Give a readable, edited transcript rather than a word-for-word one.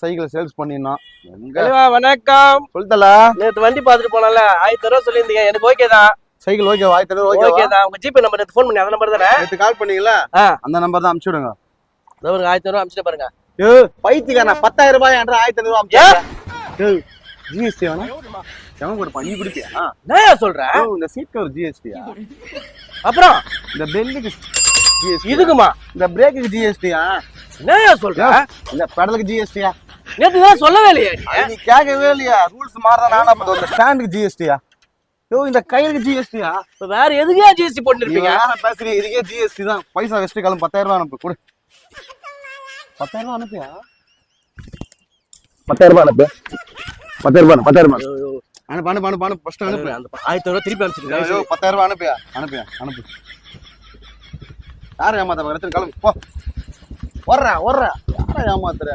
Cycle sales பண்ணிருந்தோம். வணக்கம். சொல்லிட்டலா நேத்து வண்டி பாத்துட்டு போனல 1000 ரூபாய் சொல்லியிருந்தீங்க. எனக்கு ஓகே தான். சைக்கிள் ஓகே, 1000 ரூபாய் ஓகே தான். உங்க ஜிபே நம்பர் நேத்து ஃபோன் பண்ணி அந்த நம்பர் தானே? நேத்து கால் பண்ணீங்களா? அந்த நம்பர் தான் அனுப்பிச்சு விடுங்க. இதோ ஒரு 1000 ரூபாய் அனுப்பிச்சு பாருங்க. பைத்தியக்காரனா 10000 ரூபாய் என்ற 1500 ரூபாய் அனுப்பிச்சு. ஜிஎஸ்டி வேணா? செவன் கூட பண்ணி குடிப்பியா? என்னயா சொல்ற? இந்த சீட் கவர் ஜிஎஸ்டியா? அப்புறம் இந்த பெல்லுக்கு ஜிஎஸ்டி. இதுக்குமா? இந்த பிரேக்குக்கு ஜிஎஸ்டியா? என்னயா சொல்ற? இந்த பெடலுக்கு ஜிஎஸ்டியா? நேத்து தான் சொல்லவே இல்லையா நீ கேட்கவே இல்லையா? ரூல்ஸ் மாறதான் நானா பண்ணுவேன். இந்த ஸ்டாண்டுக்கு ஜிஎஸ்டியா? இந்த கையிலுக்கு ஜிஎஸ்டியா? வேற எதுக்கே ஜிஎஸ்டி போட்டுருப்பீங்க? பேசுறீங்க, இதுக்கே ஜிஎஸ்டி தான். பைசா வெஸ்ட் காலம் 10000 ரூபாய் அனுப்பு. கொடு. 10000 ரூபாய் அனுப்பியா? 10000 ரூபாய் அனுப்பு. 10000 ரூபாய் அனுப்பு. ஃபர்ஸ்ட் அனுப்பு. அந்த 1000 ரூபாய் திருப்பி அனுப்பிச்சிருங்க. 10000 ரூபாய் அனுப்பு. யாரை ஏமாத்த கிளம்பு போ. ஓடுறா யாரை ஏமாத்துற?